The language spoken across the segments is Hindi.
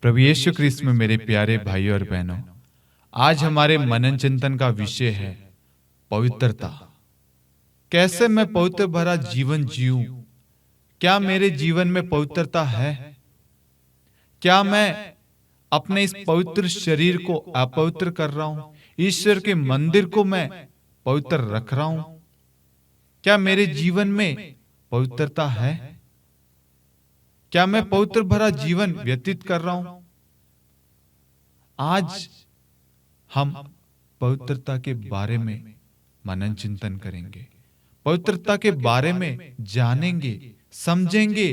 प्रभु यीशु ख्रीस्त में मेरे प्यारे भाइयों और बहनों, आज हमारे मनन चिंतन का विषय है पवित्रता। कैसे मैं पवित्र भरा जीवन जीऊं? क्या मेरे जीवन में पवित्रता है? क्या मैं अपने इस पवित्र शरीर को अपवित्र कर रहा हूं? ईश्वर के मंदिर को मैं पवित्र रख रहा हूं? क्या मेरे जीवन में पवित्रता है? क्या मैं पवित्र भरा जीवन व्यतीत कर रहा हूं? आज हम पवित्रता के बारे में मनन चिंतन करेंगे, पवित्रता के बारे में जानेंगे, समझेंगे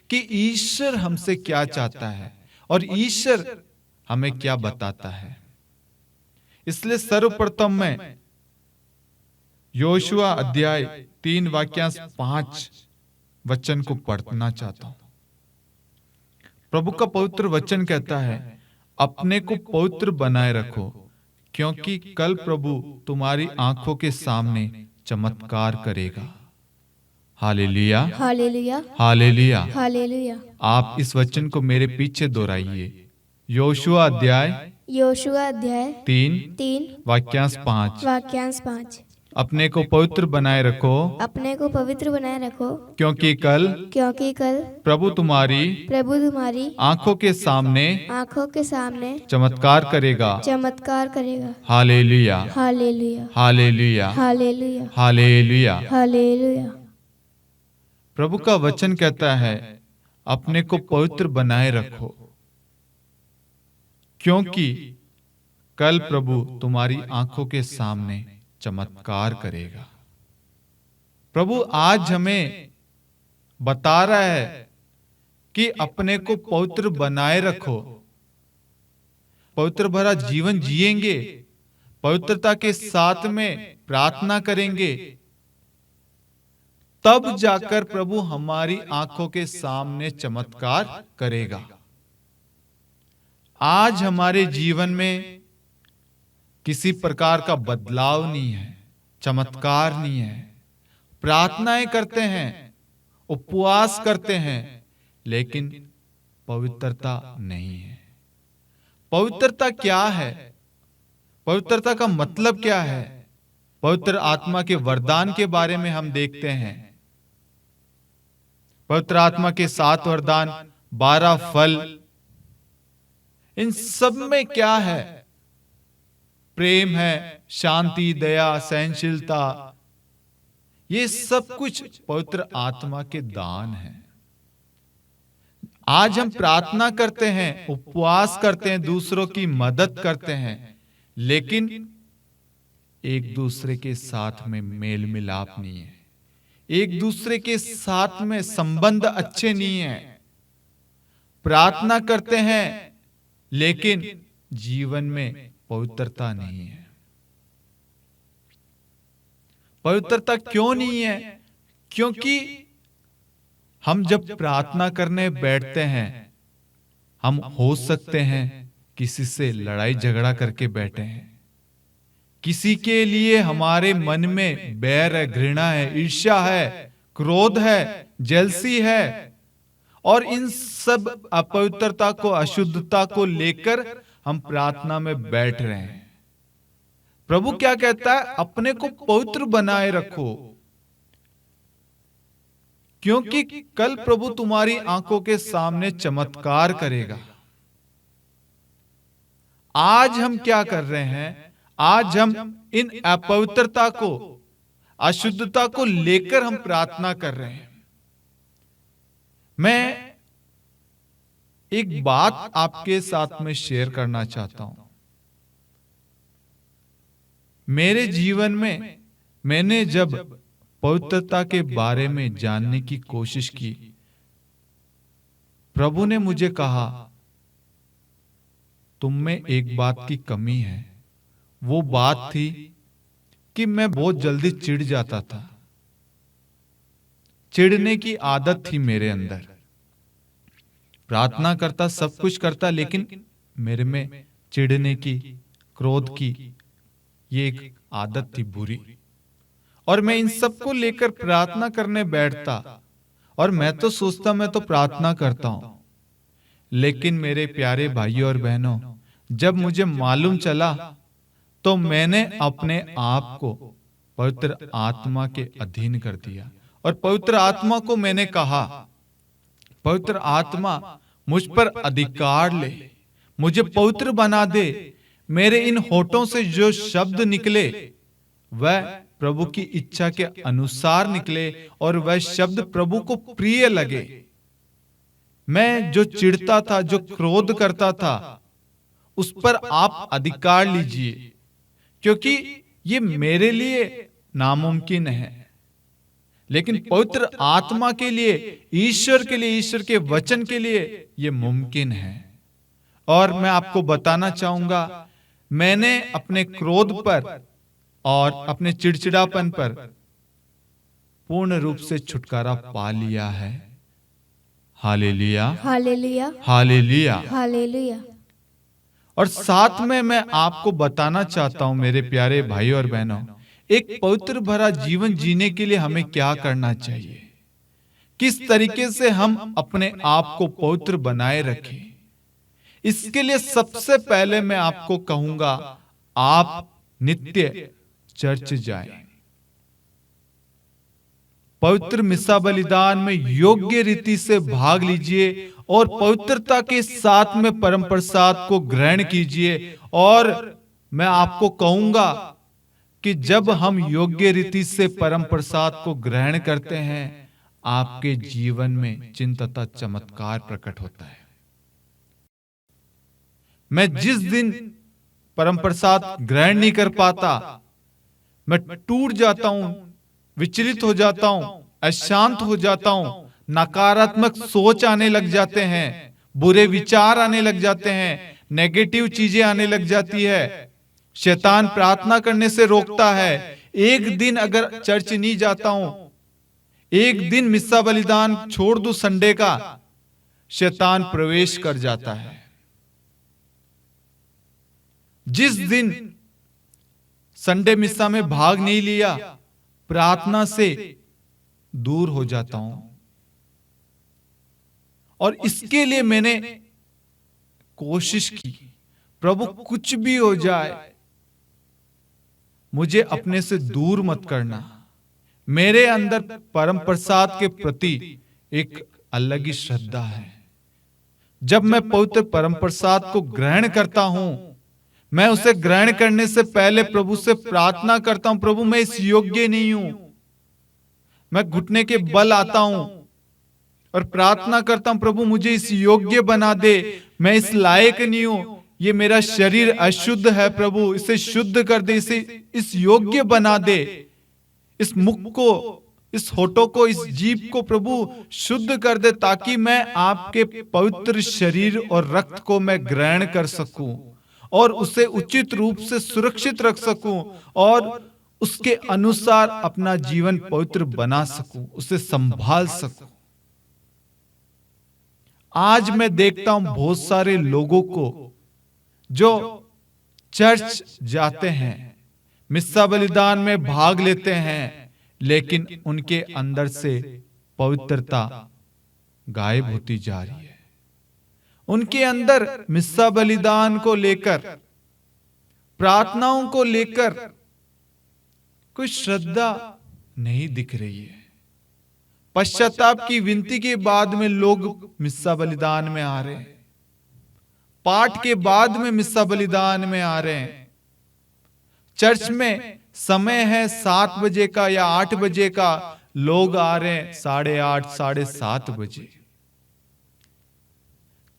कि ईश्वर हमसे क्या चाहता है और ईश्वर हमें क्या बताता है। इसलिए सर्वप्रथम मैं योशुआ अध्याय 3 वाक्यांश 5 वचन को पढ़ना चाहता हूं। प्रभु का पवित्र वचन कहता है, अपने को पवित्र बनाए रखो, क्योंकि कल प्रभु तुम्हारी आंखों के सामने चमत्कार करेगा। Hallelujah, hallelujah, hallelujah. हालेलुया। आप इस वचन को मेरे पीछे दोहराइए। योशुआ अध्याय योशुआ अध्याय 3 वाक्यांश 5। वाक्यांश 5। अपने को पवित्र बनाए रखो, अपने को पवित्र बनाए रखो, क्योंकि कल प्रभु तुम्हारी आंखों के सामने चमत्कार करेगा। Hallelujah, hallelujah, hallelujah, hallelujah, hallelujah. Hallelujah. प्रभु का वचन कहता है, अपने को पवित्र बनाए रखो, क्योंकि कल प्रभु तुम्हारी आंखों के सामने चमत्कार करेगा। प्रभु आज हमें बता रहा है कि अपने को पवित्र बनाए रखो, पवित्र भरा जीवन जिएंगे, पवित्रता के साथ में प्रार्थना करेंगे, तब जाकर प्रभु हमारी आंखों के सामने चमत्कार करेगा। आज हमारे जीवन में किसी प्रकार का बदलाव नहीं है, चमत्कार नहीं है। प्रार्थनाएं करते हैं, उपवास करते हैं, लेकिन पवित्रता नहीं है। पवित्रता क्या है? पवित्रता का मतलब क्या है? पवित्र आत्मा के वरदान के बारे में हम देखते हैं। पवित्र आत्मा के 7 वरदान, 12 फल, इन सब में क्या है? प्रेम है, शांति, दया, सहनशीलता, ये सब कुछ पवित्र आत्मा के दान हैं। आज हम प्रार्थना करते हैं, उपवास करते हैं, दूसरों की मदद करते हैं, लेकिन एक दूसरे के साथ में मेल मिलाप नहीं है, एक दूसरे के साथ में संबंध अच्छे नहीं है। प्रार्थना करते हैं, लेकिन जीवन में पवित्रता नहीं है। पवित्रता क्यों नहीं है? क्योंकि हम जब प्रार्थना करने बैठते हैं, हम हो सकते हैं किसी से लड़ाई झगड़ा करके बैठे हैं, किसी के लिए हमारे मन में बैर है, घृणा है, ईर्ष्या है, क्रोध है, जेलसी है, और इन सब अपवित्रता को, अशुद्धता को लेकर हम प्रार्थना में बैठ रहे हैं। प्रभु क्या कहता है? अपने को पवित्र बनाए रखो, क्योंकि कल प्रभु तुम्हारी आंखों के सामने चमत्कार करेगा। आज हम क्या कर रहे हैं? आज हम इन अपवित्रता को, अशुद्धता को लेकर हम प्रार्थना कर रहे हैं। मैं एक बात आपके साथ में शेयर करना चाहता हूं। मेरे जीवन में मैंने जब पवित्रता के बारे में जानने की कोशिश की, प्रभु ने मुझे कहा, तुम में एक बात की कमी है। वो बात थी कि मैं बहुत जल्दी चिढ़ जाता था। चिढ़ने की आदत थी मेरे अंदर। प्रार्थना करता, सब कुछ करता, लेकिन मेरे में चिढ़ने की, क्रोध की ये एक आदत थी बुरी। और मैं इन सब को लेकर प्रार्थना करने बैठता, और मैं तो सोचता मैं तो प्रार्थना करता हूं, लेकिन मेरे प्यारे भाइयों और बहनों, जब मुझे मालूम चला तो मैंने अपने आप को पवित्र आत्मा के अधीन कर दिया और पवित्र आत्मा को मैंने कहा, पवित्र आत्मा मुझ पर अधिकार ले, मुझे पवित्र बना दे। मेरे इन होठों से जो शब्द निकले वह प्रभु की इच्छा के अनुसार निकले और वह शब्द प्रभु को प्रिय लगे। मैं जो चिढ़ता था, जो क्रोध करता था, उस पर आप अधिकार लीजिए, क्योंकि ये मेरे लिए नामुमकिन है, लेकिन पवित्र आत्मा के लिए, ईश्वर के लिए, ईश्वर के वचन के लिए ये मुमकिन है। और मैं आपको बताना चाहूंगा, मैंने अपने क्रोध पर और अपने चिड़चिड़ापन पर पूर्ण रूप से छुटकारा पा लिया है। Hallelujah, hallelujah, hallelujah. हालेलुया। और साथ में मैं आपको बताना चाहता हूं मेरे प्यारे भाई और बहनों, एक पवित्र भरा जीवन जीने के लिए हमें क्या करना चाहिए, किस तरीके से हम अपने आप को पवित्र बनाए रखें। इसके लिए सबसे पहले मैं आपको कहूंगा, आप नित्य चर्च जाएं, पवित्र मिसा बलिदान में योग्य रीति से भाग लीजिए और पवित्रता के साथ में परम प्रसाद को ग्रहण कीजिए। और मैं आपको कहूंगा कि जब हम योग्य रीति से परम प्रसाद को ग्रहण करते हैं, आपके जीवन में चिन्ह तथा चमत्कार प्रकट होता है। मैं जिस दिन परम प्रसाद ग्रहण नहीं कर पाता, मैं टूट जाता हूं, विचलित हो जाता हूं, अशांत हो जाता हूं, नकारात्मक सोच आने लग जाते हैं, बुरे विचार आने लग जाते हैं, नेगेटिव चीजें आने लग जाती है, शैतान प्रार्थना करने से रोकता है। एक दिन अगर चर्च नहीं जाता हूं, एक दिन मिस्सा बलिदान छोड़ दूं संडे का, शैतान प्रवेश कर जाता है। जिस दिन संडे मिस्सा में भाग नहीं लिया, प्रार्थना से दूर हो जाता हूं। और इसके लिए मैंने कोशिश की, प्रभु कुछ भी हो जाए मुझे अपने से दूर मत करना। मेरे अंदर परम प्रसाद के प्रति एक अलग ही श्रद्धा है। जब मैं पवित्र परम प्रसाद को ग्रहण करता हूं, मैं उसे ग्रहण करने से पहले प्रभु से प्रार्थना करता हूं, प्रभु मैं इस योग्य नहीं हूं। मैं घुटने के बल आता हूं और प्रार्थना करता हूं, प्रभु मुझे इस योग्य बना दे, मैं इस लायक नहीं हूं, ये मेरा शरीर अशुद्ध है, प्रभु इसे शुद्ध कर दे, इसे इस योग्य बना दे, इस मुख को, इस होठों को, इस जीभ को प्रभु शुद्ध कर दे, ताकि मैं आपके पवित्र शरीर और रक्त को मैं ग्रहण कर सकूं और उसे उचित रूप से सुरक्षित रख सकूं और उसके अनुसार अपना जीवन पवित्र बना सकूं, उसे संभाल सकूं। आज मैं देखता हूं बहुत सारे लोगों को जो चर्च जाते हैं, मिस्सा बलिदान में भाग लेते हैं, लेकिन उनके अंदर से पवित्रता गायब होती जा रही है। उनके अंदर मिस्सा बलिदान को लेकर, प्रार्थनाओं को लेकर कोई श्रद्धा नहीं दिख रही है। पश्चाताप की विनती के बाद में लोग मिस्सा बलिदान में आ रहे हैं, पाठ के बाद में मिस्सा बलिदान में आ रहे हैं। चर्च में समय है 7 बजे का या 8 बजे का, लोग आ रहे हैं 8:30, 7:30 बजे।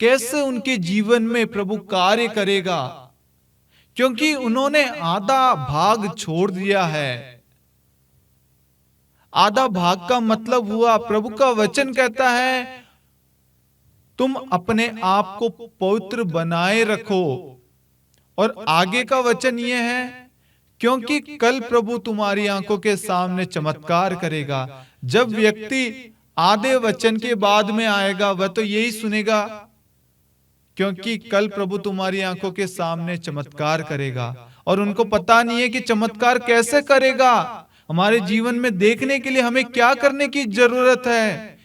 कैसे उनके जीवन में प्रभु कार्य करेगा? क्योंकि उन्होंने आधा भाग छोड़ दिया है। आधा भाग का मतलब हुआ, प्रभु का वचन कहता है तुम अपने आप को पवित्र बनाए रखो, और आगे का वचन यह है क्योंकि कल प्रभु तुम्हारी आंखों के सामने चमत्कार करेगा। जब व्यक्ति आधे वचन के बाद में आएगा, वह तो यही सुनेगा क्योंकि कल प्रभु तुम्हारी आंखों के सामने चमत्कार करेगा, और उनको पता नहीं है कि चमत्कार कैसे करेगा। हमारे जीवन में देखने के लिए हमें क्या करने की जरूरत है?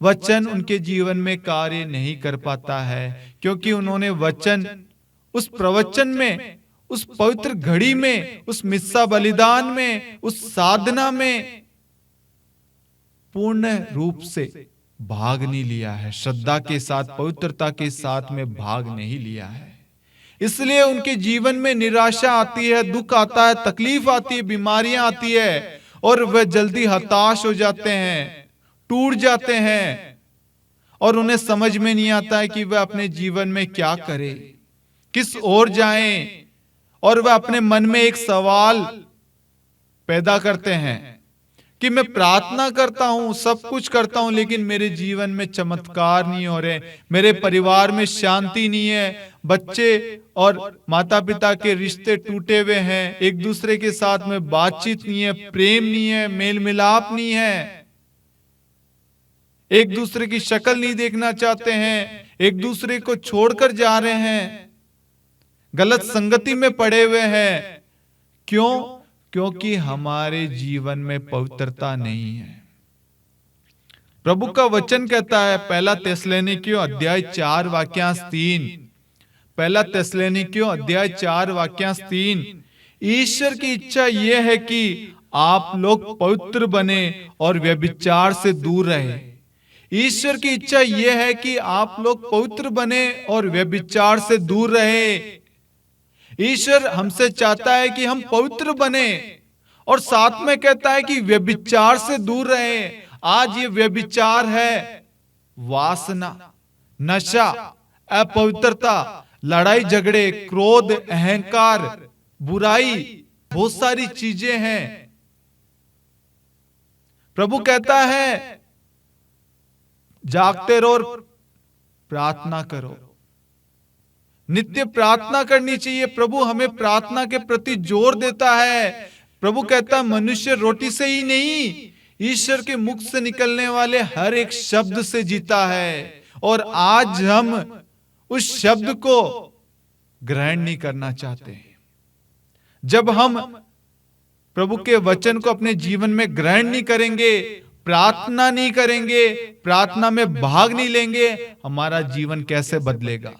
वचन उनके जीवन में कार्य नहीं कर पाता है, क्योंकि उन्होंने वचन, उस प्रवचन में, उस पवित्र घड़ी में, उस मिस्सा बलिदान में, उस साधना में पूर्ण रूप से भाग नहीं लिया है, श्रद्धा के साथ, पवित्रता के साथ में भाग नहीं लिया है। इसलिए उनके जीवन में निराशा आती है, दुख आता है, तकलीफ आती है, बीमारियां आती है, और वह जल्दी हताश हो जाते हैं, टूट जाते हैं, और उन्हें समझ में नहीं आता है कि वह अपने जीवन में क्या करें, किस ओर जाएं, और वह अपने मन में एक सवाल पैदा करते हैं कि मैं प्रार्थना करता हूं, सब कुछ करता हूं, लेकिन मेरे जीवन में चमत्कार नहीं हो रहे, मेरे परिवार में शांति नहीं है, बच्चे और माता पिता के रिश्ते टूटे हुए हैं, एक दूसरे के साथ में बातचीत नहीं है, प्रेम नहीं है, मेल मिलाप नहीं है, एक दूसरे की शक्ल नहीं देखना चाहते हैं, एक दूसरे को छोड़कर जा रहे हैं, गलत संगति में पड़े हुए हैं। क्यों? क्योंकि हमारे जीवन में पवित्रता नहीं है। प्रभु का वचन कहता है, पहला थिस्सलुनीकियों अध्याय 4 वाक्यांश 3, पहला थिस्सलुनीकियों अध्याय 4 वाक्यांश 3, ईश्वर की इच्छा यह है कि आप लोग पवित्र बने और व्यभिचार से दूर रहे। ईश्वर की इच्छा यह है कि आप लोग पवित्र बने और व्यभिचार से दूर रहे। ईश्वर हमसे चाहता है कि हम पवित्र बने, और साथ में कहता है कि व्यभिचार से दूर रहे। आज ये व्यभिचार है वासना, नशा, अपवित्रता, लड़ाई झगड़े, क्रोध, अहंकार, बुराई, बहुत सारी चीजें हैं। प्रभु कहता है जागते रहो और प्रार्थना करो, नित्य प्रार्थना करनी चाहिए। प्रभु हमें प्रार्थना के प्रति जोर देता है। प्रभु कहता है मनुष्य रोटी से ही नहीं, ईश्वर के मुख से निकलने वाले हर एक शब्द से जीता है। और आज हम उस शब्द को ग्रहण नहीं करना चाहते। जब हम प्रभु के वचन को अपने जीवन में ग्रहण नहीं करेंगे, प्रार्थना नहीं करेंगे, प्रार्थना में भाग नहीं लेंगे, हमारा जीवन कैसे बदलेगा?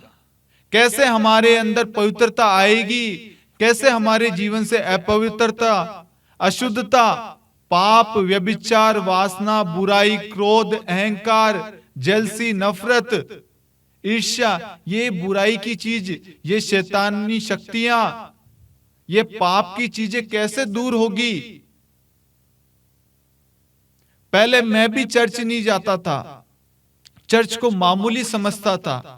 कैसे हमारे अंदर पवित्रता आएगी? कैसे हमारे जीवन से अपवित्रता, अशुद्धता, पाप, व्यभिचार, वासना, बुराई, क्रोध, अहंकार, जलसी, नफरत, ईर्ष्या, ये बुराई की चीज, ये शैतानी शक्तियां, ये पाप की चीजें कैसे दूर होगी? पहले मैं भी चर्च नहीं जाता था, चर्च को मामूली समझता था,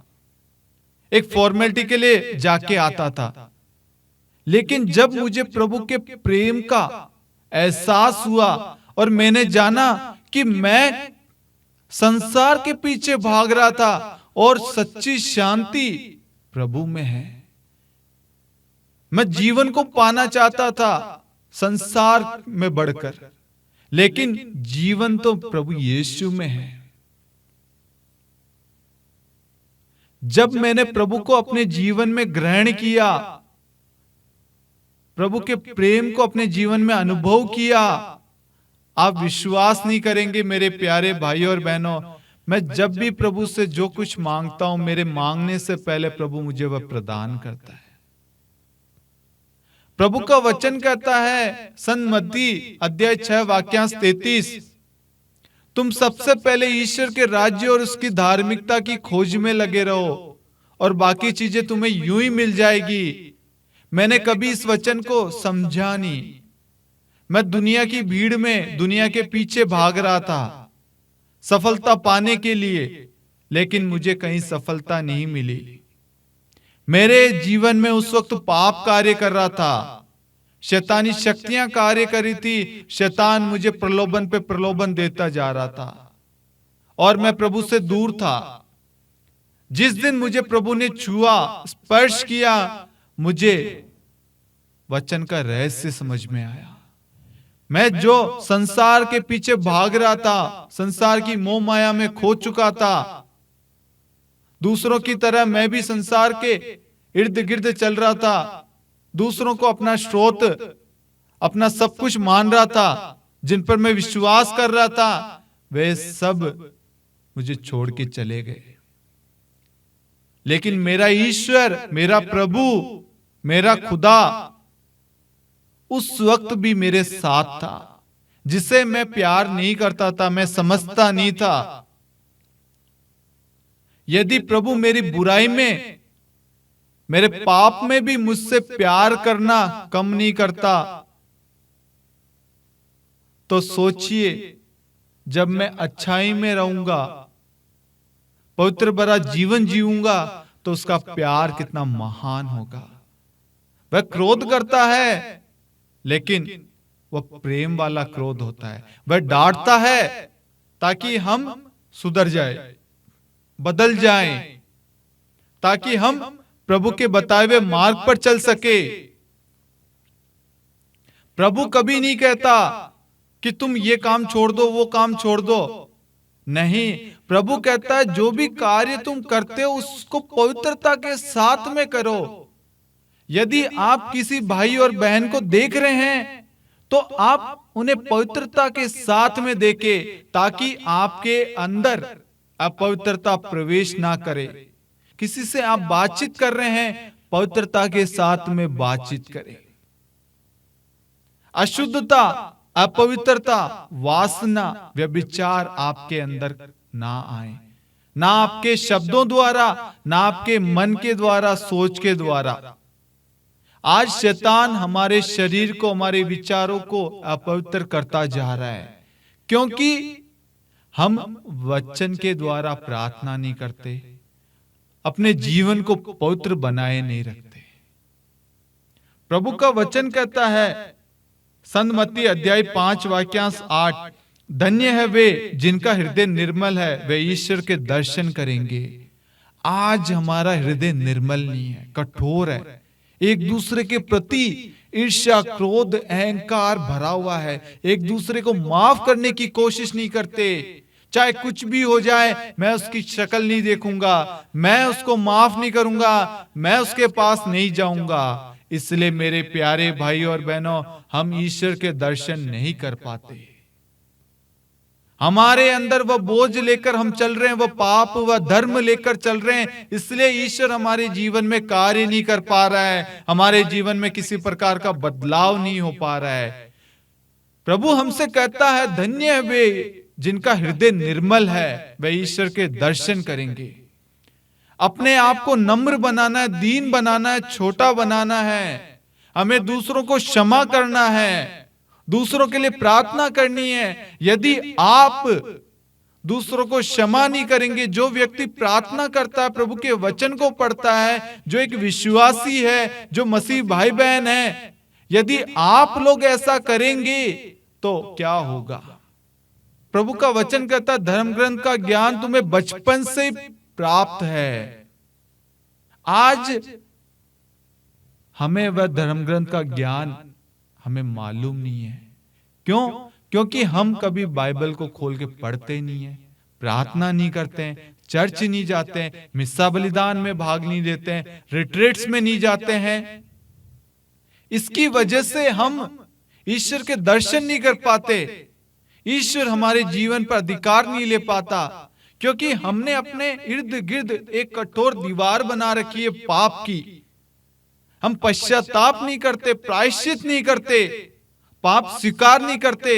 एक फॉर्मेलिटी के लिए जाके आता था। लेकिन जब मुझे प्रभु के प्रेम का एहसास हुआ और मैंने जाना कि मैं संसार के पीछे भाग रहा था और सच्ची शांति प्रभु में है, मैं जीवन को पाना चाहता था संसार में बढ़कर, लेकिन जीवन तो प्रभु यीशु में है। जब मैंने प्रभु को अपने जीवन में ग्रहण किया, प्रभु के प्रेम को अपने जीवन में अनुभव किया, आप विश्वास नहीं करेंगे मेरे प्यारे भाइयों और बहनों, मैं जब भी प्रभु से जो कुछ मांगता हूं, मेरे मांगने से पहले प्रभु मुझे वह प्रदान करता है। प्रभु का वचन कहता है संत मत्ती अध्याय 6 वाक्यांश 33, तुम सबसे पहले ईश्वर के राज्य और उसकी धार्मिकता की खोज में लगे रहो और बाकी चीजें तुम्हें यूं ही मिल जाएगी। मैंने कभी इस वचन को समझा नहीं। मैं दुनिया की भीड़ में दुनिया के पीछे भाग रहा था सफलता पाने के लिए, लेकिन मुझे कहीं सफलता नहीं मिली। मेरे जीवन में उस वक्त पाप कार्य कर रहा था, शैतानी शक्तियां कार्य कर रही थी, शैतान मुझे प्रलोभन पे प्रलोभन देता जा रहा था और मैं प्रभु से दूर था। जिस दिन मुझे प्रभु ने छुआ, स्पर्श किया, मुझे वचन का रहस्य समझ में आया। मैं जो संसार के पीछे भाग रहा था, संसार की मोह माया में खो चुका था, दूसरों की तरह मैं भी संसार के इर्द गिर्द चल रहा था, दूसरों को अपना स्रोत, अपना सब कुछ मान रहा था, जिन पर मैं विश्वास कर रहा था वे सब मुझे छोड़ के चले गए। लेकिन मेरा ईश्वर, मेरा प्रभु, मेरा खुदा उस वक्त भी मेरे साथ था। जिसे मैं प्यार नहीं करता था, मैं समझता नहीं था, यदि प्रभु मेरी बुराई में, मेरे पाप में भी मुझसे प्यार करना कम नहीं करता, तो सोचिए जब मैं अच्छाई में रहूंगा, पवित्र भरा जीवन जीऊंगा, तो उसका प्यार कितना महान होगा। वह क्रोध करता है, लेकिन वह प्रेम वाला क्रोध होता है। वह डांटता है ताकि हम सुधर जाए, बदल जाएं, ताकि हम प्रभु के बताए हुए मार्ग पर चल सके। प्रभु कभी नहीं कहता कि तुम ये काम छोड़ दो, वो काम छोड़ दो। नहीं, प्रभु कहता है जो भी कार्य तुम करते हो उसको पवित्रता के साथ में करो। यदि आप किसी भाई और बहन को देख रहे हैं तो आप उन्हें पवित्रता के साथ में देखें, ताकि आपके अंदर अपवित्रता प्रवेश ना करे। किसी से आप बातचीत कर रहे हैं, पवित्रता के साथ में बातचीत करें। अशुद्धता, अपवित्रता, वासना, व्यभिचार आपके अंदर ना आए, ना आपके शब्दों द्वारा, ना आपके मन के द्वारा, सोच के द्वारा। आज शैतान हमारे शरीर को, हमारे विचारों को अपवित्र करता जा रहा है, क्योंकि हम वचन के द्वारा प्रार्थना नहीं करते, अपने जीवन को पवित्र बनाए नहीं रखते। प्रभु का वचन कहता है, संत मत्ती अध्याय 5 वाक्यांश 8, धन्य है वे जिनका हृदय निर्मल है, वे ईश्वर के दर्शन करेंगे। आज हमारा हृदय निर्मल नहीं है, कठोर है, एक दूसरे के प्रति ईर्ष्या, क्रोध, अहंकार भरा हुआ है, एक दूसरे को माफ करने की कोशिश नहीं करते। चाहे कुछ भी हो जाए, मैं उसकी शक्ल नहीं देखूंगा, मैं उसको माफ नहीं करूंगा, मैं उसके पास नहीं जाऊंगा। इसलिए मेरे प्यारे भाई और बहनों, हम ईश्वर के दर्शन नहीं कर पाते। हमारे अंदर वह बोझ लेकर हम चल रहे हैं, वह पाप, वह धर्म लेकर चल रहे हैं, इसलिए ईश्वर हमारे जीवन में कार्य नहीं कर पा रहा है, हमारे जीवन में किसी प्रकार का बदलाव नहीं हो पा रहा है। प्रभु हमसे कहता है, धन्य है वे जिनका हृदय निर्मल है, वे ईश्वर के दर्शन करेंगे। अपने आप को नम्र बनाना है, दीन बनाना है, छोटा बनाना है। हमें दूसरों को क्षमा करना है, दूसरों के लिए प्रार्थना करनी है। यदि आप दूसरों को क्षमा नहीं करेंगे, जो व्यक्ति प्रार्थना करता है, प्रभु के वचन को पढ़ता है, जो एक विश्वासी है, जो मसीह भाई बहन है, यदि आप लोग ऐसा करेंगे तो क्या होगा? प्रभु का वचन कहता है, धर्म ग्रंथ का ज्ञान तुम्हें बचपन से प्राप्त है। आज हमें वह धर्म ग्रंथ का ज्ञान हमें मालूम नहीं है। क्यों? क्योंकि हम कभी बाइबल को खोल के पढ़ते नहीं है, प्रार्थना नहीं करते हैं, चर्च नहीं जाते हैं, मिस्सा बलिदान में भाग नहीं लेते हैं, रिट्रीट्स में नहीं जाते हैं। इसकी वजह से हम ईश्वर के दर्शन नहीं कर पाते, ईश्वर हमारे जीवन पर अधिकार नहीं ले पाता, क्योंकि हमने अपने इर्द गिर्द एक कठोर दीवार बना रखी है पाप की। हम पश्चाताप नहीं करते, प्रायश्चित नहीं करते, पाप स्वीकार नहीं करते।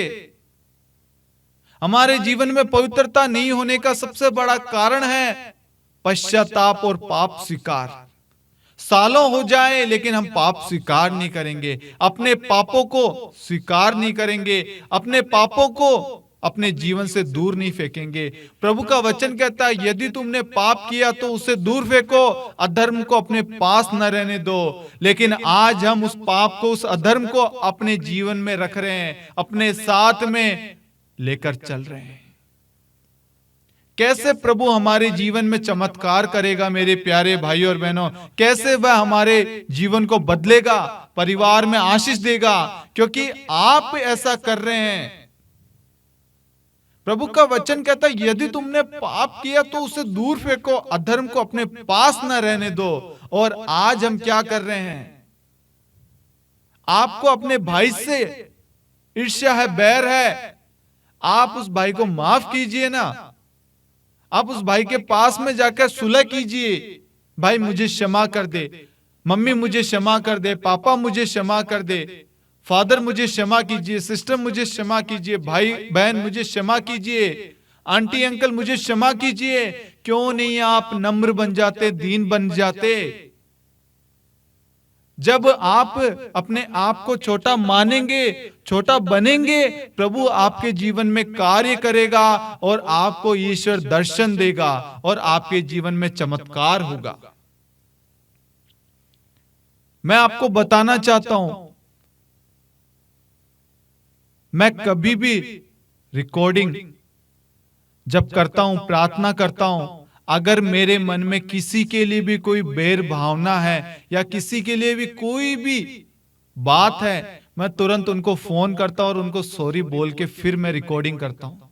हमारे जीवन में पवित्रता नहीं होने का सबसे बड़ा कारण है पश्चाताप और पाप स्वीकार। सालों हो जाए लेकिन हम पाप स्वीकार नहीं करेंगे, अपने पापों को स्वीकार नहीं करेंगे, अपने पापों को अपने जीवन से दूर नहीं फेंकेंगे। प्रभु का वचन कहता है, यदि तुमने पाप किया तो उसे दूर फेंको, अधर्म को अपने पास न रहने दो। लेकिन आज हम उस पाप को, उस अधर्म को अपने जीवन में रख रहे हैं, अपने साथ में लेकर चल रहे हैं। कैसे प्रभु हमारे जीवन में चमत्कार करेगा मेरे प्यारे भाई और बहनों? कैसे वह हमारे जीवन को बदलेगा, परिवार में आशीष देगा? क्योंकि आप ऐसा कर रहे हैं। प्रभु का वचन कहता है, यदि तुमने पाप किया तो उसे दूर फेंको, अधर्म को अपने पास न रहने दो। और आज हम क्या कर रहे हैं? आपको अपने भाई से ईर्ष्या है, बैर है, आप उस भाई को माफ कीजिए ना। आप उस भाई के पास में जाकर सुलह कीजिए, भाई मुझे क्षमा कर दे, मम्मी मुझे क्षमा कर दे, पापा मुझे क्षमा कर दे, फादर मुझे क्षमा कीजिए, सिस्टर मुझे क्षमा कीजिए, भाई बहन मुझे क्षमा कीजिए, आंटी अंकल मुझे क्षमा कीजिए। क्यों नहीं आप नम्र बन जाते, दीन बन जाते? जब आप अपने आप को छोटा मानेंगे, छोटा बनेंगे, प्रभु आपके जीवन में कार्य करेगा और आपको ईश्वर दर्शन देगा और आपके जीवन में चमत्कार होगा। मैं आपको बताना चाहता हूं, मैं कभी भी रिकॉर्डिंग जब करता हूं, प्रार्थना करता हूं, अगर मेरे मन में किसी के लिए भी कोई बैर भावना है या किसी के लिए भी कोई भी बात है, मैं तुरंत उनको फोन करता हूं और उनको सॉरी बोल के फिर मैं रिकॉर्डिंग करता हूं।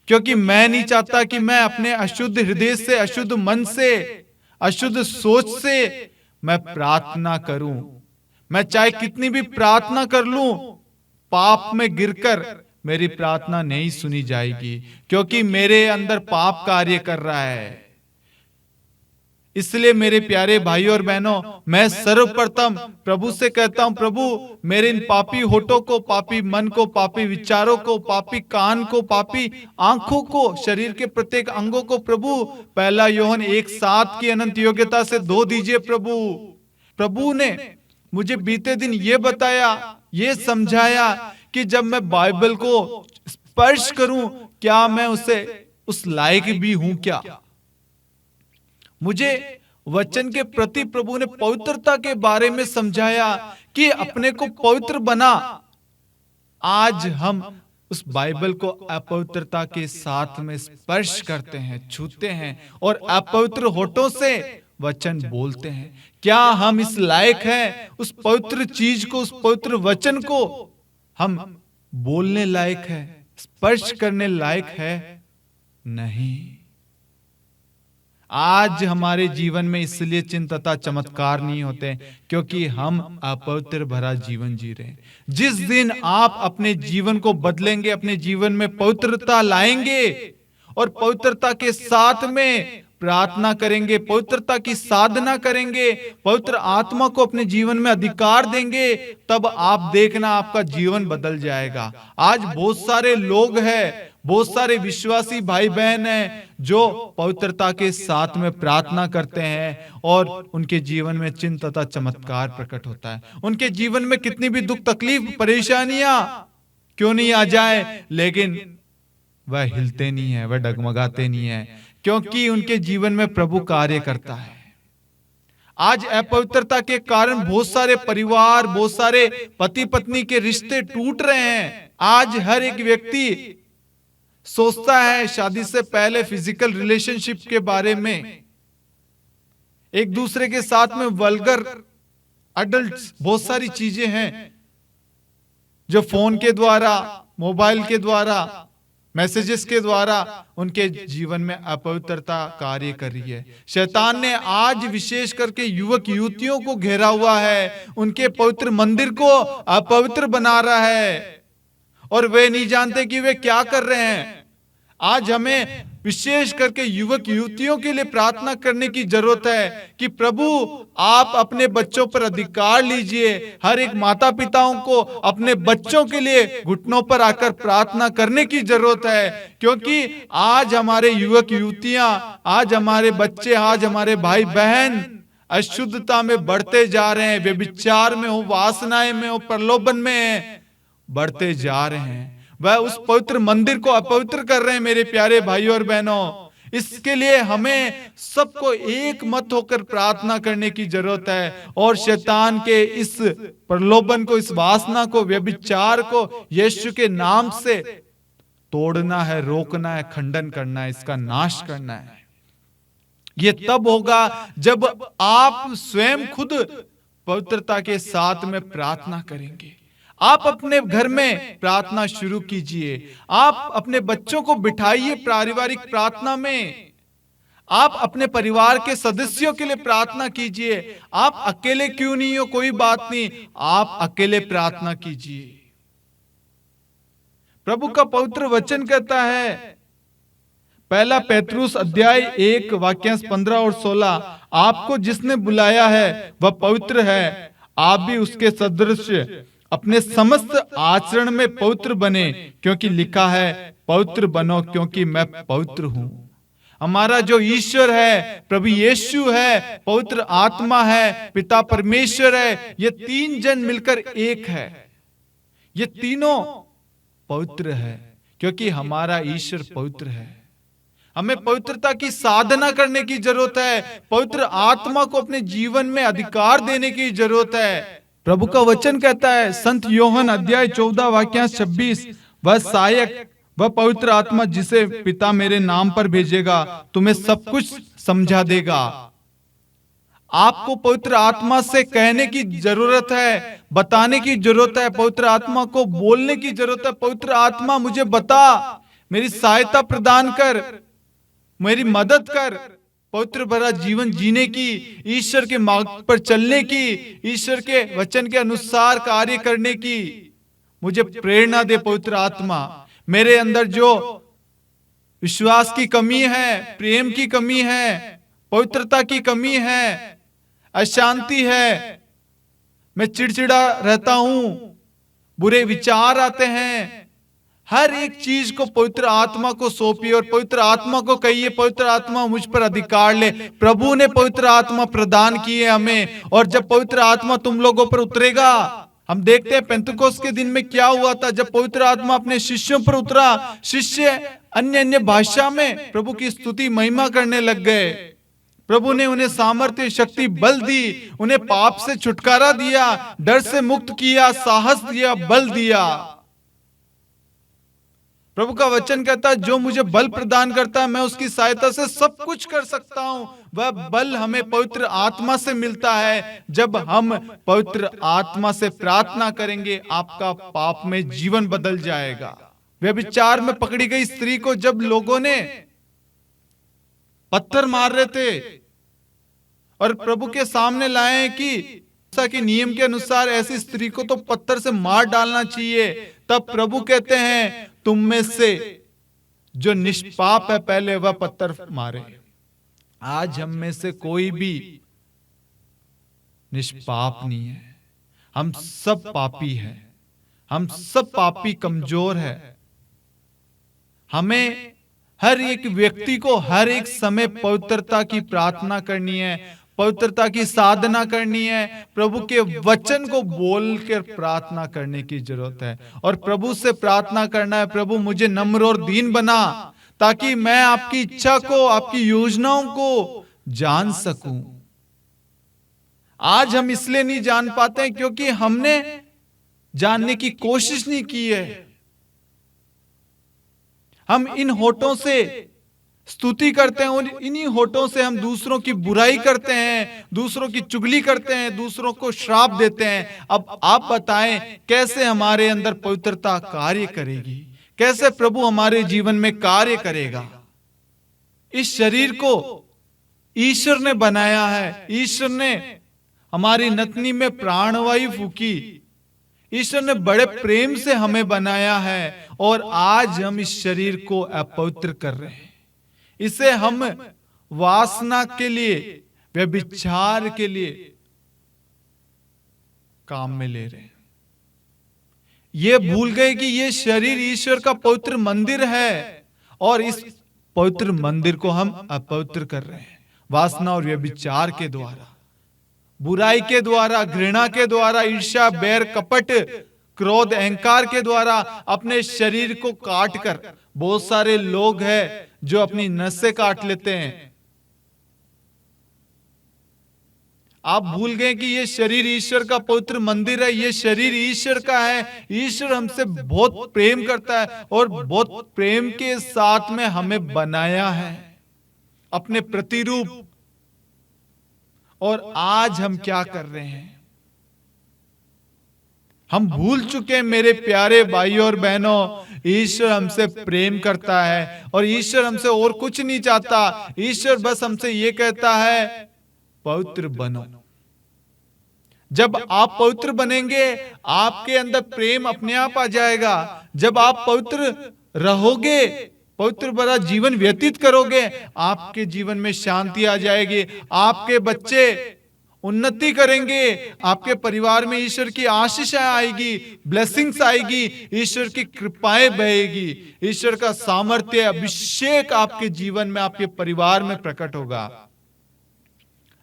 क्योंकि मैं नहीं चाहता कि मैं अपने अशुद्ध हृदय से, अशुद्ध मन से, अशुद्ध सोच से मैं प्रार्थना करूं। मैं चाहे कितनी भी प्रार्थना कर लूं, पाप में गिरकर मेरी प्रार्थना नहीं सुनी जाएगी, क्योंकि मेरे अंदर पाप कार्य कर रहा है। इसलिए मेरे प्यारे भाइयों और बहनों, मैं सर्वप्रथम प्रभु से कहता हूं, प्रभु मेरे इन पापी होठों को, पापी मन को, पापी विचारों को, पापी कान को, पापी आंखों को, शरीर के प्रत्येक अंगों को प्रभु 1 यूहन्ना 1:7 की अनंत योग्यता से धो दीजिए। प्रभु ने मुझे बीते दिन ये बताया, ये समझाया कि जब मैं बाइबल को स्पर्श करूं, क्या मैं उस लायक भी हूं क्या? मुझे वचन के प्रति प्रभु ने पवित्रता के बारे में समझाया कि अपने को पवित्र बना। आज हम उस बाइबल को अपवित्रता के साथ में स्पर्श करते हैं, छूते हैं और अपवित्र होठों से वचन बोलते हैं। क्या हम इस लायक हैं? उस पवित्र चीज को, उस पवित्र वचन को हम बोलने लायक है, स्पर्श करने लायक है? नहीं। आज हमारे जीवन में इसलिए चिन्ह तथा चमत्कार नहीं होते क्योंकि हम अपवित्र भरा जीवन जी रहे हैं। जिस दिन आप अपने जीवन को बदलेंगे, अपने जीवन में पवित्रता लाएंगे और पवित्रता के साथ में प्रार्थना करेंगे, पवित्रता की साधना करेंगे, पवित्र आत्मा को अपने जीवन में अधिकार देंगे, तब आप देखना आपका जीवन बदल जाएगा। आज बहुत सारे लोग हैं, बहुत सारे विश्वासी भाई बहन हैं जो पवित्रता के साथ में प्रार्थना करते हैं और उनके जीवन में चिन्ह तथा चमत्कार प्रकट होता है। उनके जीवन में कितनी भी दुख तकलीफ परेशानियां क्यों नहीं आ जाए, लेकिन वह हिलते नहीं है, वह डगमगाते नहीं है, क्योंकि उनके जीवन में प्रभु कार्य करता है। आज अपवित्रता के कारण बहुत सारे परिवार, बहुत सारे पति पत्नी के रिश्ते टूट रहे हैं। आज हर एक व्यक्ति सोचता है शादी से पहले फिजिकल रिलेशनशिप के बारे में, एक दूसरे के साथ में वल्गर अडल्ट्स, बहुत सारी चीजें हैं जो फोन के द्वारा, मोबाइल के द्वारा, मैसेजेस के द्वारा उनके जीवन में अपवित्रता कार्य कर रही है। शैतान ने आज विशेष करके युवक युवतियों को घेरा हुआ है, उनके पवित्र मंदिर को अपवित्र बना रहा है और वे नहीं जानते कि वे क्या कर रहे हैं। आज हमें विशेष करके युवक युवतियों के लिए प्रार्थना करने की जरूरत है कि प्रभु आप अपने बच्चों पर अधिकार लीजिए। हर एक माता पिताओं को अपने बच्चों के लिए घुटनों पर आकर प्रार्थना करने की जरूरत है, क्योंकि आज हमारे युवक युवतियां, आज हमारे बच्चे, आज हमारे भाई बहन अशुद्धता में बढ़ते जा रहे हैं, व्यभिचार में हो, वासनाएं में हो, प्रलोभन में बढ़ते जा रहे हैं। वह उस पवित्र मंदिर को अपवित्र कर रहे हैं। मेरे प्यारे भाइयों और बहनों, इसके लिए हमें सबको एक मत होकर प्रार्थना करने की जरूरत है और शैतान के इस प्रलोभन को, इस वासना को, व्यभिचार को यीशु के नाम से तोड़ना है, रोकना है, खंडन करना है, इसका नाश करना है। ये तब होगा जब आप स्वयं खुद पवित्रता के साथ में प्रार्थना करेंगे। आप अपने घर में प्रार्थना शुरू कीजिए, आप अपने बच्चों को बिठाइए पारिवारिक प्रार्थना में, आप अपने परिवार के सदस्यों के लिए प्रार्थना कीजिए। आप अकेले क्यों नहीं हो, कोई बात नहीं, आप अकेले प्रार्थना कीजिए। प्रभु का पवित्र वचन कहता है, पहला पेतरुस अध्याय 1 वाक्यांश 15 और 16, आपको जिसने बुलाया है वह पवित्र है, आप भी उसके सदृश अपने समस्त आचरण में पवित्र बने, क्योंकि लिखा है पवित्र बनो क्योंकि मैं पवित्र हूं। हमारा जो ईश्वर है, प्रभु यीशु है, पवित्र आत्मा है, पिता परमेश्वर है, ये तीन जन मिलकर एक है। ये तीनों पवित्र है क्योंकि हमारा ईश्वर पवित्र है। हमें पवित्रता की साधना करने की जरूरत है, पवित्र आत्मा को अपने जीवन में अधिकार देने की जरूरत है। प्रभु का वचन कहता है, संत योहन अध्याय 14 वाक्यांश 26, वह सहायक, वह पवित्र आत्मा जिसे पिता मेरे नाम पर भेजेगा, तुम्हें सब कुछ समझा देगा। आपको पवित्र आत्मा से कहने की जरूरत है, बताने की जरूरत है, पवित्र आत्मा को बोलने की जरूरत है। पवित्र आत्मा मुझे बता, मेरी सहायता प्रदान कर, मेरी मदद कर, पवित्र भरा जीवन जीने की, ईश्वर के मार्ग पर चलने की, ईश्वर के वचन के अनुसार कार्य करने की मुझे प्रेरणा दे। पवित्र आत्मा, मेरे अंदर जो विश्वास की कमी है, प्रेम की कमी है, पवित्रता की कमी है, अशांति है, मैं चिड़चिड़ा रहता हूं, बुरे विचार आते हैं, हर एक चीज को पवित्र आत्मा को सौंपिए और पवित्र आत्मा को कहिए, पवित्र आत्मा मुझ पर अधिकार ले। प्रभु ने पवित्र आत्मा प्रदान की है हमें, और जब पवित्र आत्मा तुम लोगों पर उतरेगा, हम देखते हैं पेंतुकोस के दिन में क्या हुआ था। जब पवित्र आत्मा अपने शिष्यों पर उतरा, शिष्य अन्य अन्य भाषा में प्रभु की स्तुति महिमा करने लग गए। प्रभु ने उन्हें सामर्थ्य, शक्ति, बल दी, उन्हें पाप से छुटकारा दिया, डर से मुक्त किया, साहस दिया, बल दिया। प्रभु का वचन कहता है, जो मुझे बल प्रदान करता है, मैं उसकी सहायता से सब कुछ कर सकता हूं। वह बल हमें पवित्र आत्मा से मिलता है। जब हम पवित्र आत्मा से प्रार्थना करेंगे, आपका पाप में जीवन बदल जाएगा। व्यभिचार में पकड़ी गई स्त्री को जब लोगों ने पत्थर मार रहे थे और प्रभु के सामने लाए कि मूसा के नियम के अनुसार ऐसी स्त्री को तो पत्थर से मार डालना चाहिए, तब प्रभु कहते हैं, तुम में से जो निष्पाप है पहले वह पत्थर मारे। आज हम में से कोई भी निष्पाप नहीं है, हम सब पापी हैं, हम सब पापी कमजोर है। हमें हर एक व्यक्ति को हर एक समय पवित्रता की प्रार्थना करनी है, पवित्रता की साधना करनी है, प्रभु के वचन को बोल कर प्रार्थना करने की जरूरत है। और प्रभु से प्रार्थना करना है, प्रभु मुझे नम्र और दीन बना, ताकि मैं आपकी इच्छा को, आपकी योजनाओं को जान सकूं। आज हम इसलिए नहीं जान पाते हैं क्योंकि हमने जानने की कोशिश नहीं की है। हम इन होठों से स्तुति करते हैं और इन्हीं होठों से हम दूसरों की बुराई करते हैं, दूसरों की चुगली करते हैं, दूसरों को श्राप देते हैं। अब आप बताएं, कैसे हमारे अंदर पवित्रता कार्य करेगी, कैसे प्रभु हमारे जीवन में कार्य करेगा। इस शरीर को ईश्वर ने बनाया है, ईश्वर ने हमारी नथनी में प्राणवायु फूकी, ईश्वर ने बड़े प्रेम से हमें बनाया है, और आज हम इस शरीर को अपवित्र कर रहे हैं। इसे हम वासना के लिए, व्यभिचार के लिए काम में ले रहे हैं। ये भूल गए कि ये शरीर ईश्वर का पवित्र मंदिर है, और इस पवित्र मंदिर को हम अपवित्र कर रहे हैं वासना और व्यभिचार के द्वारा, बुराई के द्वारा, घृणा के द्वारा, ईर्ष्या, बैर, कपट, क्रोध, अहंकार के द्वारा अपने शरीर को काट कर। बहुत सारे लोग हैं जो अपनी नसें काट लेते हैं। आप भूल गए कि ये शरीर ईश्वर का पवित्र मंदिर है, ये शरीर ईश्वर का है। ईश्वर हमसे बहुत प्रेम करता है और बहुत प्रेम के साथ में हमें बनाया है अपने प्रतिरूप। और आज हम क्या कर रहे हैं? हम भूल चुके हैं मेरे प्यारे भाइयों और बहनों, ईश्वर हमसे प्रेम करता है और ईश्वर हमसे और कुछ नहीं चाहता। ईश्वर बस हमसे ये कहता है, पवित्र बनो। जब आप पवित्र बनेंगे, आपके अंदर प्रेम अपने आप आ जाएगा। जब आप पवित्र रहोगे, पवित्र भरा जीवन व्यतीत करोगे, आपके जीवन में शांति आ जाएगी, आपके बच्चे उन्नति करेंगे, आपके परिवार में ईश्वर की आशीष आएगी, ब्लेसिंग्स आएगी, ईश्वर की कृपाएं बहेगी, ईश्वर का सामर्थ्य, अभिषेक आपके जीवन में, आपके परिवार में प्रकट होगा।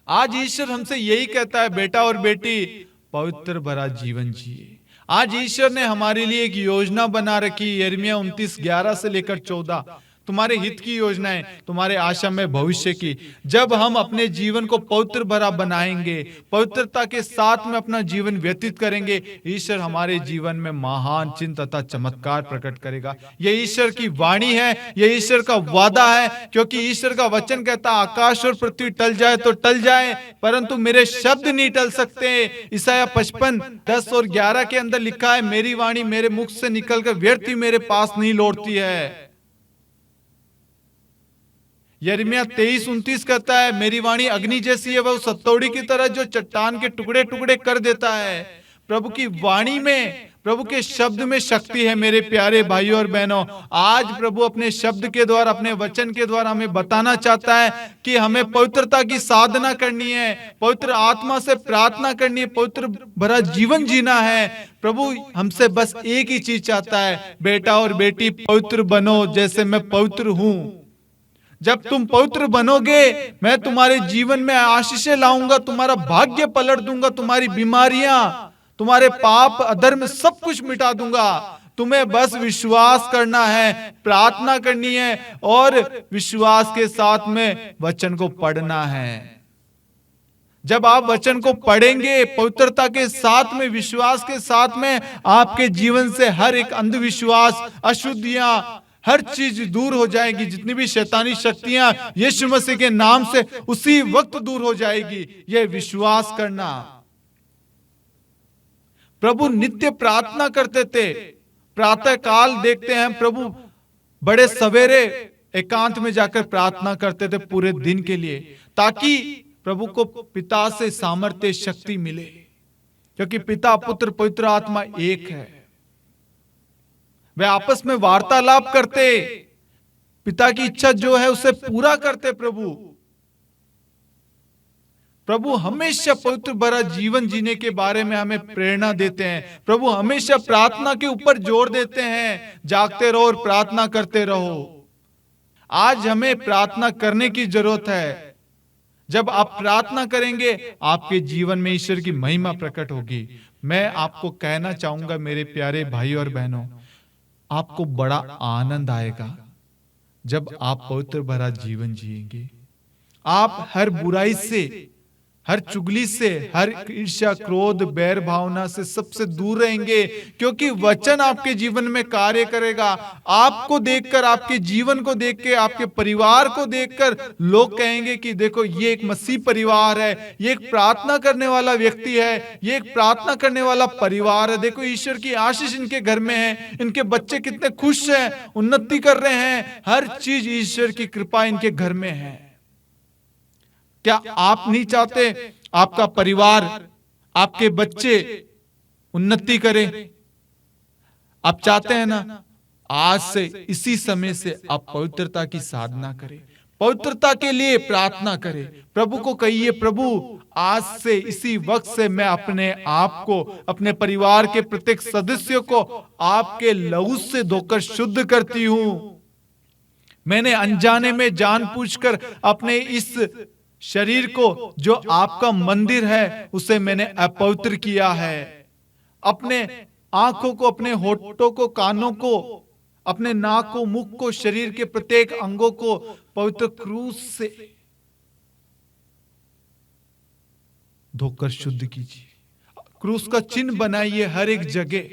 आज ईश्वर हमसे यही कहता है, बेटा और बेटी पवित्र भरा जीवन जिए। आज ईश्वर ने हमारे लिए एक योजना बना रखी, यिर्मयाह 29:11 से लेकर 14, तुम्हारे हित की योजनाएं, तुम्हारे आशा में भविष्य की। जब हम अपने जीवन को पवित्र भरा बनाएंगे, पवित्रता के साथ में अपना जीवन व्यतीत करेंगे, ईश्वर हमारे जीवन में महान चिन्ह तथा चमत्कार प्रकट करेगा। यह ईश्वर की वाणी है, यह ईश्वर का वादा है, क्योंकि ईश्वर का वचन कहता है आकाश और पृथ्वी टल जाए तो टल जाए, परंतु मेरे शब्द नहीं टल सकते। ईसाया 55:10-11 के अंदर लिखा है, मेरी वाणी मेरे मुख से निकलकर व्यर्थ ही मेरे पास नहीं लौटती है। यिर्मयाह 23:29 कहता है, मेरी वाणी अग्नि जैसी है, वह उस हथौड़ी की तरह जो चट्टान के टुकड़े टुकड़े कर देता है। प्रभु की वाणी में, प्रभु के शब्द में शक्ति है। मेरे प्यारे भाइयों और बहनों, आज प्रभु अपने शब्द के द्वारा, अपने वचन के द्वारा हमें बताना चाहता है कि हमें पवित्रता की साधना करनी है, पवित्र आत्मा से प्रार्थना करनी है, पवित्र भरा जीवन जीना है। प्रभु हमसे बस एक ही चीज चाहता है, बेटा और बेटी पवित्र बनो जैसे मैं पवित्र हूं। जब तुम पवित्र बनोगे, मैं तुम्हारे जीवन में आशीषें लाऊंगा, तुम्हारा भाग्य पलट दूंगा, तुम्हारी बीमारियां, तुम्हारे पाप, अधर्म सब कुछ मिटा दूंगा। तुम्हें बस विश्वास करना है, प्रार्थना करनी है और विश्वास के साथ में वचन को पढ़ना है। जब आप वचन को पढ़ेंगे पवित्रता के साथ में, विश्वास के साथ में, आपके जीवन से हर एक अंधविश्वास, अशुद्धियां, हर चीज दूर हो जाएगी। जितनी भी शैतानी शक्तियां यीशु मसीह के नाम से उसी वक्त दूर हो जाएगी। यह विश्वास करना। प्रभु नित्य प्रार्थना करते थे। प्रातः काल देखते हैं प्रभु बड़े सवेरे एकांत में जाकर प्रार्थना करते थे पूरे दिन के लिए, ताकि प्रभु को पिता से सामर्थ्य, शक्ति मिले, क्योंकि पिता, पुत्र, पवित्र आत्मा एक है। वे आपस में वार्तालाप करते, पिता की इच्छा जो है उसे पूरा करते। प्रभु हमेशा पवित्र भरा जीवन जीने के बारे में हमें प्रेरणा देते हैं। प्रभु हमेशा प्रार्थना के ऊपर जोर देते हैं, जागते रहो और प्रार्थना करते रहो। आज हमें प्रार्थना करने की जरूरत है। जब आप प्रार्थना करेंगे, आपके जीवन में ईश्वर की महिमा प्रकट होगी। मैं आपको कहना चाहूंगा मेरे प्यारे भाई और बहनों, आपको बड़ा आनंद आएगा जब आप पवित्र भरा जीवन जिएंगे। आप हर बुराई से, हर चुगली से, हर ईर्ष्या, क्रोध, बैर भावना से सबसे दूर रहेंगे, क्योंकि वचन आपके जीवन में कार्य करेगा। आपको देखकर, आपके जीवन को देख के, आपके परिवार को देखकर लोग कहेंगे कि देखो ये एक मसीह परिवार है, ये एक प्रार्थना करने वाला व्यक्ति है, ये एक प्रार्थना करने वाला परिवार है। देखो ईश्वर की आशीष इनके घर में है, इनके बच्चे कितने खुश हैं, उन्नति कर रहे हैं, हर चीज ईश्वर की कृपा इनके घर में है। क्या आप नहीं चाहते आपका परिवार, आपके बच्चे उन्नति करें? आप चाहते हैं ना? आज से, इसी समय से आप पवित्रता की साधना करें, पवित्रता के लिए प्रार्थना करें। प्रभु को कहिए, प्रभु आज से, इसी वक्त से मैं अपने आप को, अपने परिवार के प्रत्येक सदस्य को आपके लहू से धोकर शुद्ध करती हूं। मैंने अनजाने में जानबूझकर अपने इस शरीर को, जो आपका मंदिर है, उसे मैंने अपवित्र किया है। अपने आंखों को, अपने होठों को, कानों को, अपने नाक को, मुख को, शरीर के प्रत्येक अंगों को पवित्र क्रूस से धोकर शुद्ध कीजिए। क्रूस का चिन्ह बनाइए हर एक जगह।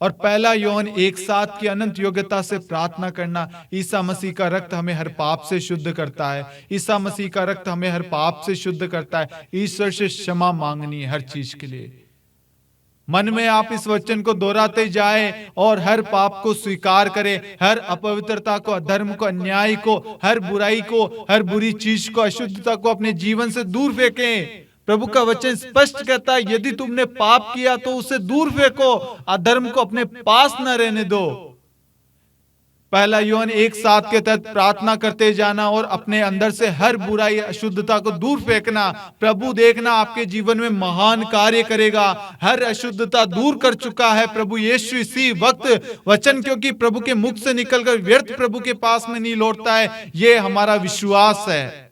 और 1 यूहन्ना 1:7 की अनंत योग्यता से प्रार्थना करना। ईसा मसीह का रक्त हमें हर पाप से शुद्ध करता है। ईसा मसीह का रक्त हमें हर पाप से शुद्ध करता है। ईश्वर से क्षमा मांगनी है हर चीज के लिए। मन में आप इस वचन को दोहराते जाए और हर पाप को स्वीकार करें, हर अपवित्रता को, अधर्म को, अन्याय को, हर बुराई को, हर बुरी चीज को, अशुद्धता को अपने जीवन से दूर फेंकें। प्रभु का वचन स्पष्ट कहता है, यदि तुमने पाप किया तो उसे दूर फेंको, अधर्म को अपने पास न रहने दो। पहला यूहन्ना 1:7 के तहत प्रार्थना करते जाना और अपने अंदर से हर बुराई अशुद्धता को दूर फेंकना। प्रभु देखना आपके जीवन में महान कार्य करेगा। हर अशुद्धता दूर कर चुका है प्रभु यीशु इसी वक्त। वचन क्योंकि प्रभु के मुख से निकलकर व्यर्थ प्रभु के पास में नहीं लौटता है, ये हमारा विश्वास है।